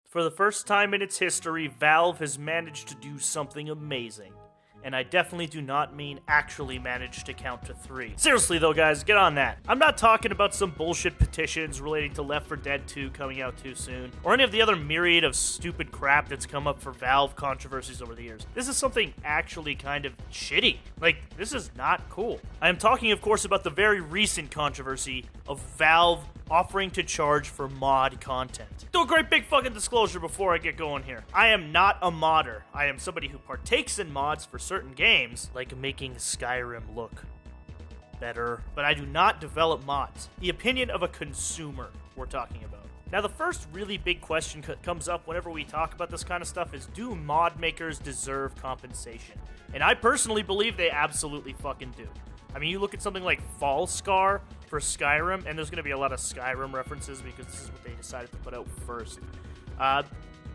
For the first time in its history, Valve has managed to do something amazing. And I definitely do not mean actually manage to count to 3. Seriously though, guys, get on that. I'm not talking about some bullshit petitions relating to Left 4 Dead 2 coming out too soon, or any of the other myriad of stupid crap that's come up for Valve controversies over the years. This is something actually kind of shitty. Like, this is not cool. I am talking, of course, about the very recent controversy of Valve offering to charge for mod content. Do a great big fucking disclosure before I get going here. I am not a modder. I am somebody who partakes in mods for certain games, like making Skyrim look better, but I do not develop mods. The opinion of a consumer we're talking about. Now, the first really big question comes up whenever we talk about this kind of stuff is, do mod makers deserve compensation? And I personally believe they absolutely fucking do. I mean, you look at something like Fall Scar for Skyrim, and there's going to be a lot of Skyrim references because this is what they decided to put out first.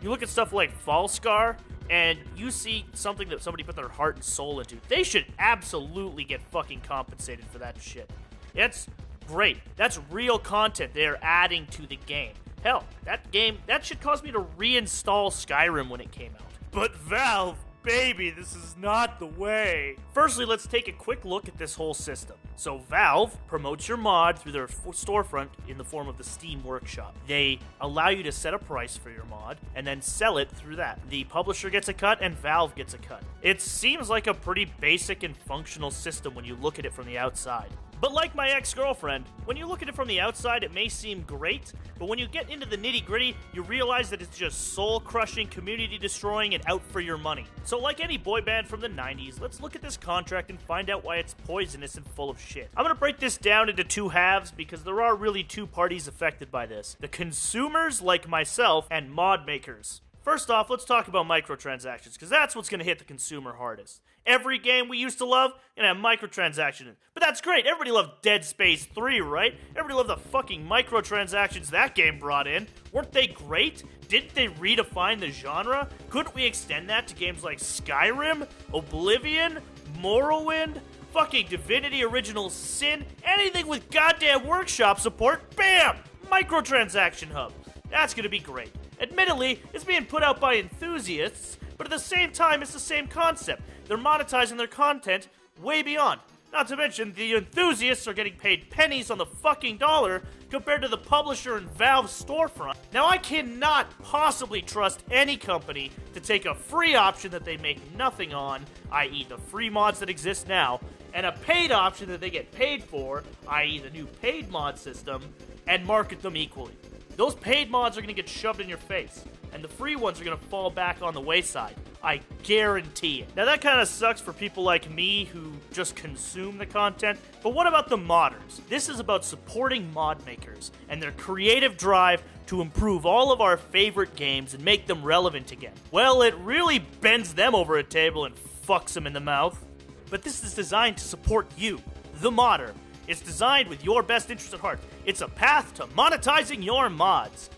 You look at stuff like Fall Scar, and you see something that somebody put their heart and soul into. They should absolutely get fucking compensated for that shit. That's great. That's real content they're adding to the game. Hell, that shit caused me to reinstall Skyrim when it came out. But Valve, baby, this is not the way. Firstly, let's take a quick look at this whole system. So Valve promotes your mod through their storefront in the form of the Steam Workshop. They allow you to set a price for your mod and then sell it through that. The publisher gets a cut and Valve gets a cut. It seems like a pretty basic and functional system when you look at it from the outside. But like my ex-girlfriend, when you look at it from the outside, it may seem great, but when you get into the nitty-gritty, you realize that it's just soul-crushing, community-destroying, and out for your money. So like any boy band from the 90s, let's look at this contract and find out why it's poisonous and full of shit. I'm gonna break this down into two halves because there are really two parties affected by this. The consumers, like myself, and mod makers. First off, let's talk about microtransactions, because that's what's going to hit the consumer hardest. Every game we used to love, going to have microtransactions in it. But that's great. Everybody loved Dead Space 3, right? Everybody loved the fucking microtransactions that game brought in. Weren't they great? Didn't they redefine the genre? Couldn't we extend that to games like Skyrim, Oblivion, Morrowind, fucking Divinity Original Sin, anything with goddamn workshop support? Bam! Microtransaction Hub. That's going to be great. Admittedly, it's being put out by enthusiasts, but at the same time, it's the same concept. They're monetizing their content way beyond. Not to mention, the enthusiasts are getting paid pennies on the fucking dollar compared to the publisher and Valve storefront. Now, I cannot possibly trust any company to take a free option that they make nothing on, i.e. the free mods that exist now, and a paid option that they get paid for, i.e. the new paid mod system, and market them equally. Those paid mods are going to get shoved in your face, and the free ones are going to fall back on the wayside. I guarantee it. Now, that kind of sucks for people like me who just consume the content, but what about the modders? This is about supporting mod makers and their creative drive to improve all of our favorite games and make them relevant again. Well, it really bends them over a table and fucks them in the mouth. But this is designed to support you, the modder. It's designed with your best interest at heart. It's a path to monetizing your mods.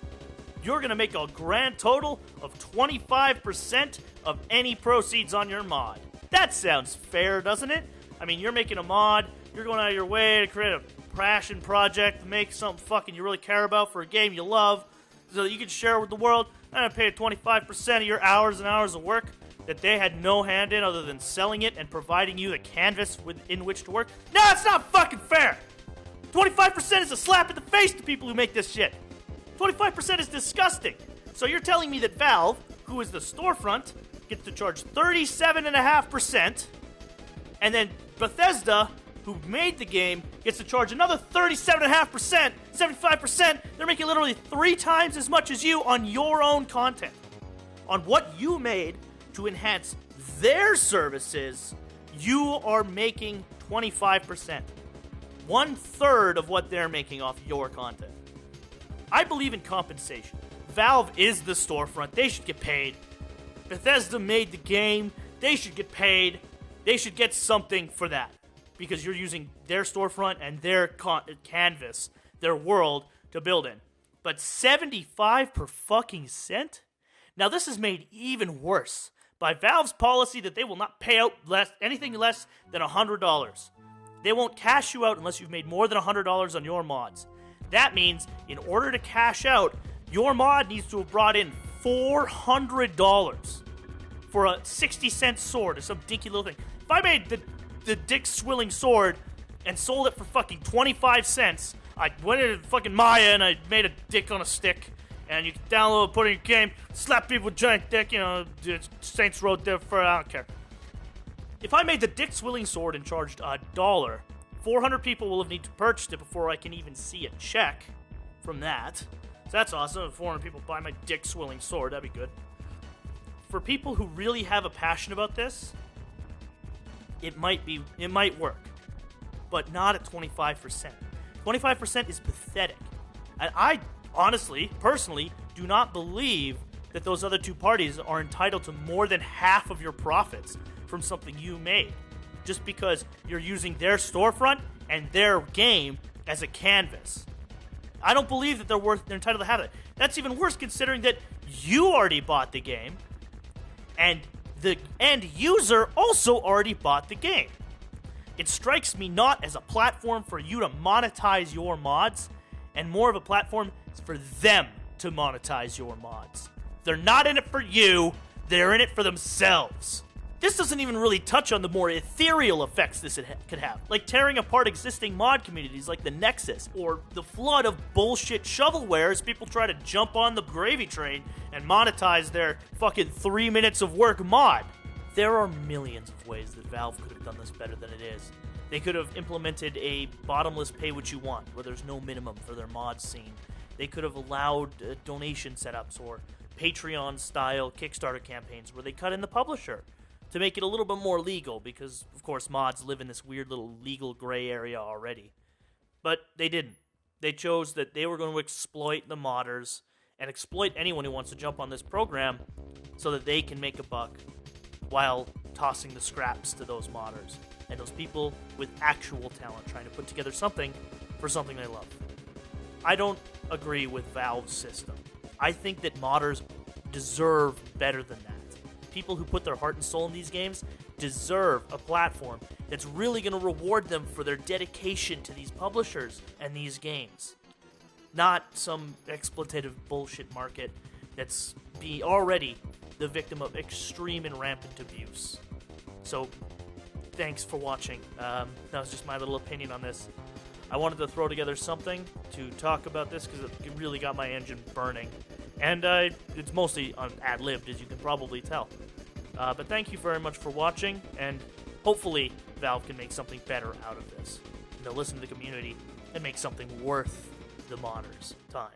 You're going to make a grand total of 25% of any proceeds on your mod. That sounds fair, doesn't it? I mean, you're making a mod, you're going out of your way to create a passion project, to make something fucking you really care about for a game you love, so that you can share it with the world. I'm going to pay 25% of your hours and hours of work that they had no hand in other than selling it and providing you the canvas in which to work. No, it's not fucking fair! 25% is a slap in the face to people who make this shit. 25% is disgusting. So you're telling me that Valve, who is the storefront, gets to charge 37.5%, and then Bethesda, who made the game, gets to charge another 37.5%, 75%. They're making literally 3 times as much as you on your own content. On what you made to enhance their services, you are making 25%. 1/3 of what they're making off your content. I believe in compensation. Valve is the storefront. They should get paid. Bethesda made the game. They should get paid. They should get something for that. Because you're using their storefront and their canvas, their world, to build in. But 75 per fucking cent? Now this is made even worse by Valve's policy that they will not pay out anything less than $100. They won't cash you out unless you've made more than $100 on your mods. That means, in order to cash out, your mod needs to have brought in $400 for a 60-cent sword or some dinky little thing. If I made the dick-swilling sword and sold it for fucking 25 cents, I went into fucking Maya and I made a dick on a stick, and you can download, put it in your game, slap people with giant dick, you know, Saints Row differ, I don't care. If I made the dick-swilling sword and charged $1, 400 people will have need to purchase it before I can even see a check from that. So that's awesome. If 400 people buy my dick-swilling sword, that'd be good. For people who really have a passion about this, it might work, but not at 25%. 25% is pathetic. And I honestly, personally, do not believe that those other two parties are entitled to more than half of your profits from something you made, just because you're using their storefront and their game as a canvas. I don't believe that they're entitled to have it. That's even worse considering that you already bought the game, and the end user also already bought the game. It strikes me not as a platform for you to monetize your mods, and more of a platform for them to monetize your mods. They're not in it for you, they're in it for themselves. This doesn't even really touch on the more ethereal effects this could have, like tearing apart existing mod communities like the Nexus, or the flood of bullshit shovelware as people try to jump on the gravy train and monetize their fucking 3 minutes of work mod. There are millions of ways that Valve could have done this better than it is. They could have implemented a bottomless pay-what-you-want, where there's no minimum for their mod scene. They could have allowed donation setups or Patreon-style Kickstarter campaigns where they cut in the publisher to make it a little bit more legal, because, of course, mods live in this weird little legal gray area already. But they didn't. They chose that they were going to exploit the modders and exploit anyone who wants to jump on this program so that they can make a buck while tossing the scraps to those modders and those people with actual talent trying to put together something for something they love. I don't agree with Valve's system. I think that modders deserve better than that. People who put their heart and soul in these games deserve a platform that's really going to reward them for their dedication to these publishers and these games. Not some exploitative bullshit market that's already the victim of extreme and rampant abuse. So, thanks for watching. That was just my little opinion on this. I wanted to throw together something to talk about this because it really got my engine burning. And it's mostly ad-libbed, as you can probably tell. But thank you very much for watching, and hopefully Valve can make something better out of this. And they'll listen to the community and make something worth the modders' time.